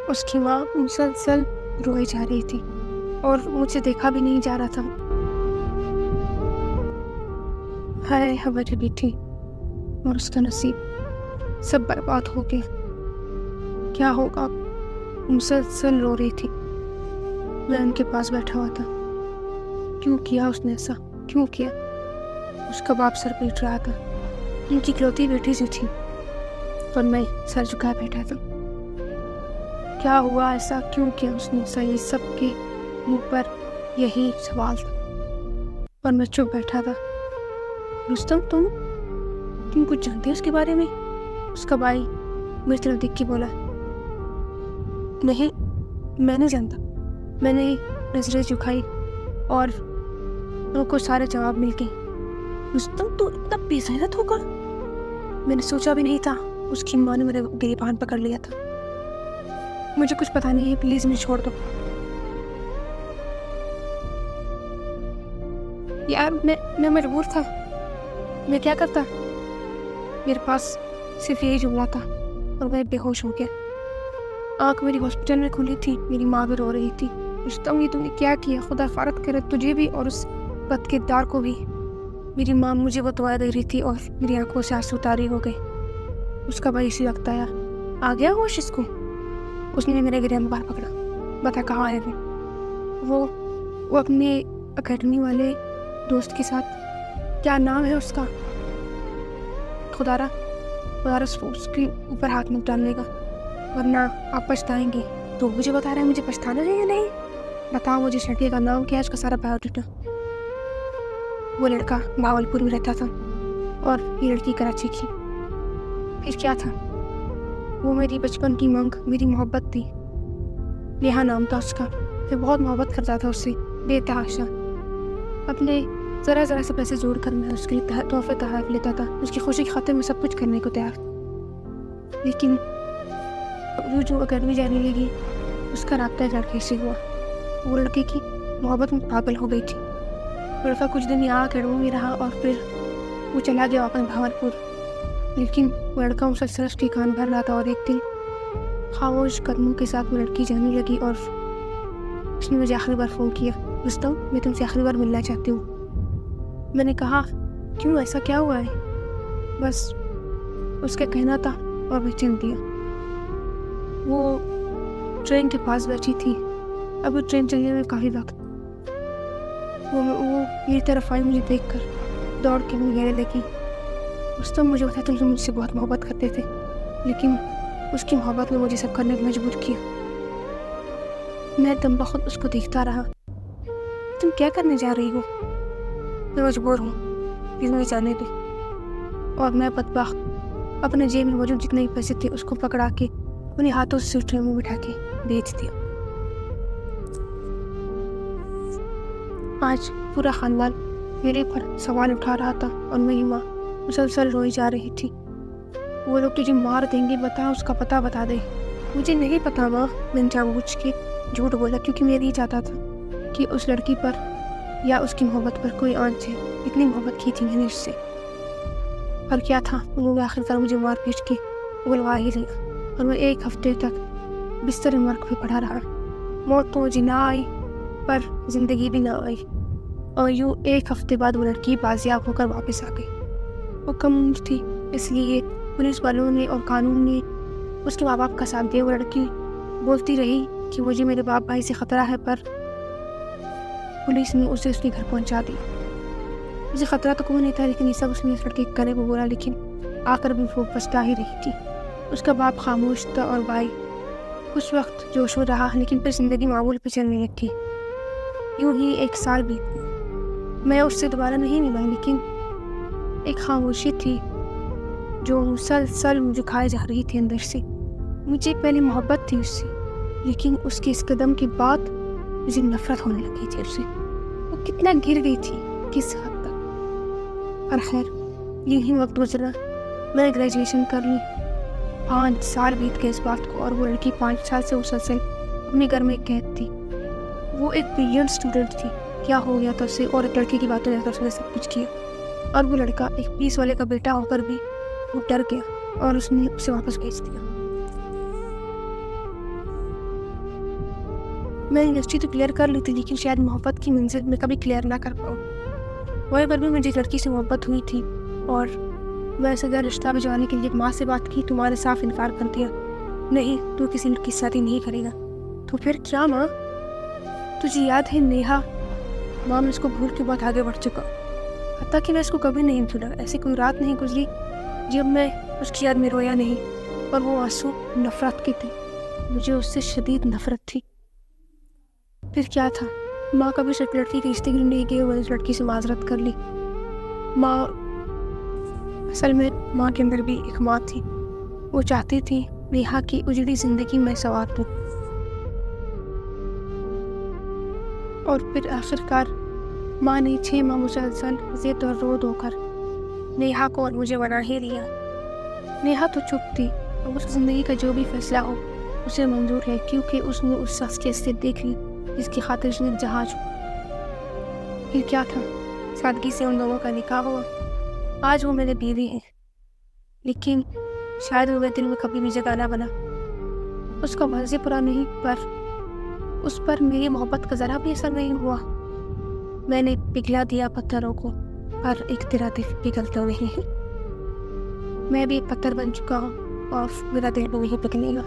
اس کی ماں مسلسل روئی جا رہی تھی اور مجھے دیکھا بھی نہیں جا رہا تھا۔ ہائے ہماری بیٹی اور اس کا نصیب سب برباد ہو گیا، کیا ہوگا؟ مسلسل رو رہی تھی۔ میں ان کے پاس بیٹھا ہوا تھا۔ کیوں کیا اس نے ایسا؟ کیوں کیا؟ اس کا باپ سر پیٹ رہا تھا، ان کی اکلوتی بیٹی سی تھی اور میں سر جھکائے بیٹھا تھا۔ کیا ہوا ایسا؟ کیوں کیا اس نے ایسا؟ یہ سب کے منہ پر یہی سوال تھا اور میں چپ بیٹھا تھا۔ رستم تم کچھ جانتے اس کے بارے میں؟ اس کا بھائی میری طرف دیکھ کے بولا۔ نہیں، میں نہیں جانتا۔ میں نے نظریں جھکائی اور ان کو سارے جواب مل گئے۔ رستم تو اتنا بے غیرت ہوگا، میں نے سوچا بھی نہیں تھا۔ اس کی ماں نے میرے گریبان پکڑ لیا تھا۔ مجھے کچھ پتا نہیں ہے، پلیز مجھے چھوڑ دو۔ یار میں مجبور تھا، میں کیا کرتا؟ میرے پاس صرف یہی جملہ تھا اور میں بے ہوش ہو گیا۔ آنکھ میری ہاسپٹل میں کھلی تھی، میری ماں بھی رو رہی تھی۔ رستم، یہ تم نے کیا کیا؟ خدا فارغ کرے تجھے بھی اور اس بد کردار کو بھی۔ میری ماں مجھے وہ دعائیں دے رہی تھی اور میری آنکھوں سے آنسو طاری ہو گئے۔ اس کا بھائی اسی وقت آیا۔ آ گیا ہوش اس کو؟ اس نے میرے گریبان میں باہر پکڑا۔ بتا کہاں ہے وہ اپنے اکیڈمی والے دوست کے ساتھ۔ کیا نام ہے اس کا؟ خدا اس کے اوپر ہاتھ مت ڈالنے گا ورنہ آپ پچھتائیں گے۔ تو مجھے بتا رہا ہے مجھے پچھتانا ہے یا نہیں؟ بتاؤ مجھے، اس لڑکے کا نام کیا ہے، اس کا سارا بایو ڈیٹا۔ وہ لڑکا بھاولپور میں رہتا تھا اور یہ لڑکی کراچی کی۔ پھر کیا تھا؟ وہ میری بچپن کی مانگ، میری محبت تھی۔ نیہا نام تھا اس کا۔ میں بہت محبت کرتا تھا اس سے، بے تحاشا۔ اپنے ذرا سے پیسے جوڑ کر میں اس کے لیے تحفے تحائف لیتا تھا۔ اس کی خوشی کی خاطر میں سب کچھ کرنے کو تیار تھا۔ لیکن جو اکیڈمی جانے لگی، اس کا رابطہ ایک لڑکے سے ہوا۔ وہ لڑکے کی محبت میں پاگل ہو گئی تھی۔ لڑکا کچھ دن یہاں اکیڈمی میں رہا اور پھر وہ چلا گیا واپس بھاولپور۔ لیکن وہ لڑکا مسلسل اس کی کان بھر رہا تھا اور ایک دن خاموش قدموں کے ساتھ وہ لڑکی جانے لگی اور اس نے مجھے آخری بار فون کیا۔ رستم، میں تم سے آخری بار ملنا چاہتی ہوں۔ میں نے کہا، کیوں؟ ایسا کیا ہوا ہے؟ بس اس کا کہنا تھا اور میں چل دیا۔ وہ ٹرین کے پاس بیٹھی تھی۔ اب ٹرین چلنے میں کافی وقت۔ وہ میری طرف آئی، مجھے دیکھ کر دوڑ کے مجھے کہنے لگی، رستم مجھے بتا تم مجھ سے بہت محبت کرتے تھے، لیکن اس کی محبت نے مجھے سب کرنے کو مجبور کیا۔ میں دم بخود اس کو دیکھتا رہا۔ تم کیا کرنے جا رہی ہو؟ میں مجبور ہوں، پلیز مجھے جانے دے۔ اور میں بدبخت اپنے جیب میں موجود جتنے بھی پیسے تھے اس کو پکڑا کے اپنے ہاتھوں سے ٹرین میں بٹھا کے بیچ دیا۔ آج پورا خاندان میرے پر سوال اٹھا رہا تھا اور میری ماں مسلسل روئی جا رہی تھی۔ وہ لوگ تجھے مار دیں گے، بتا اس کا پتہ بتا دے۔ مجھے نہیں پتا ماں، میں نے جان بوجھ کے جھوٹ بولا کیونکہ میں نہیں چاہتا تھا کہ اس لڑکی پر یا اس کی محبت پر کوئی آنچ ہے۔ اتنی محبت کی تھی میں نے اس سے، پر کیا تھا، انہوں نے آخر کار مجھے مار پیٹ کے بلوا ہی لیا اور میں ایک ہفتے تک بستر مرگ پہ پڑا رہا۔ موت تو مجھے نہ آئی پر زندگی بھی نہ آئی، اور یوں ایک ہفتے بعد وہ لڑکی بازیاب ہو کر واپس آ گئی۔ وہ کم عمر تھی، اس لیے پولیس والوں نے اور قانون نے اس کے ماں باپ کا ساتھ دیا۔ وہ لڑکی بولتی رہی کہ مجھے میرے باپ بھائی سے خطرہ ہے، پر پولیس نے اسے اس کے گھر پہنچا دی۔ مجھے خطرہ تو کوئی نہیں تھا، لیکن یہ سب اس نے اس لڑکے کرنے کو بولا، لیکن آ کر بھی وہ پچھتا ہی رہی تھی۔ اس کا باپ خاموش تھا اور بھائی کچھ وقت جوش میں رہا، لیکن پھر زندگی معمول پہ چلنے لگی۔ یوں ہی ایک سال بیت گیا۔ میں اس سے دوبارہ نہیں ملا، لیکن ایک خاموشی تھی جو مسلسل مجھے کھائے جا رہی تھی اندر سے۔ مجھے پہلے محبت تھی اس سے، لیکن اس کے اس قدم کے بعد مجھے نفرت ہونے لگی تھی اس سے۔ وہ کتنا گر گئی تھی، کس حد تک۔ پر خیر، یوں ہی وقت گزرا، میں نے گریجویشن کر لی۔ 5 سال بیت گئے اس بات کو، اور وہ لڑکی 5 سال سے مسلسل اپنے گھر میں قید تھی۔ وہ ایک بریلینٹ اسٹوڈنٹ تھی، کیا ہو گیا تھا اسے، اور ایک لڑکے کی بات ہو جاتا اس نے سب کچھ کیا، اور وہ لڑکا ایک پولیس والے کا بیٹا ہو کر بھی وہ ڈر گیا اور اس نے اسے واپس بھیج دیا۔ میں یونیورسٹی تو کلیئر کر لی تھی، لیکن شاید محبت کی منزل میں کبھی کلیئر نہ کر پاؤں۔ وہیں پر بھی مجھے لڑکی سے محبت ہوئی تھی اور میں اسے غیر رشتہ بھجوانے کے لیے ماں سے بات کی، تمہارے صاف انکار کر دیا، نہیں تو کسی لڑکی سے شادی نہیں کرے گا۔ تو پھر کیا ماں؟ تجھے یاد ہے نیہا؟ ماں میں اس کو بھول کے بہت آگے بڑھ چکا، حتیٰ کہ میں اس کو کبھی نہیں بھولا۔ ایسی کوئی رات نہیں گزری جب میں اس کی یاد میں رویا نہیں، اور وہ آنسو نفرت کے تھے، مجھے اس سے شدید نفرت تھی۔ پھر کیا تھا؟ ماں کبھی صرف لڑکی کے رشتے کے لیے نہیں گئی، وہ اس لڑکی سے معذرت کر لی۔ ماں اصل میں ماں کے اندر بھی ایک ماں تھی، وہ چاہتی تھی نیہا کی اجڑی زندگی میں سنوار دوں، اور پھر آخرکار ماں نے 6 ماہ مسلسل ضد اور رو دو کر نیہا کو اور مجھے بنا ہی لیا۔ نیہا تو چپ تھی، اب اس زندگی کا جو بھی فیصلہ ہو اسے منظور ہے، کیونکہ اس نے اس شخص کی حیثیت دیکھ لی جس کی خاطر اس نے جہاز۔ پھر کیا تھا؟ سادگی سے ان دونوں کا نکاح ہوا، آج وہ میرے بیوی ہے، لیکن شاید وہ میرے دل میں کبھی بھی جگہ نہ بنا۔ اس کا مرضی پورا نہیں، پر اس پر میری محبت کا ذرا بھی اثر نہیں ہوا۔ میں نے پگھلا دیا پتھروں کو، پر ایک تیرا دل پگھلتا نہیں ہے۔ میں بھی ایک پتھر بن چکا ہوں اور میرا دل بھی نہیں پگھلے گا۔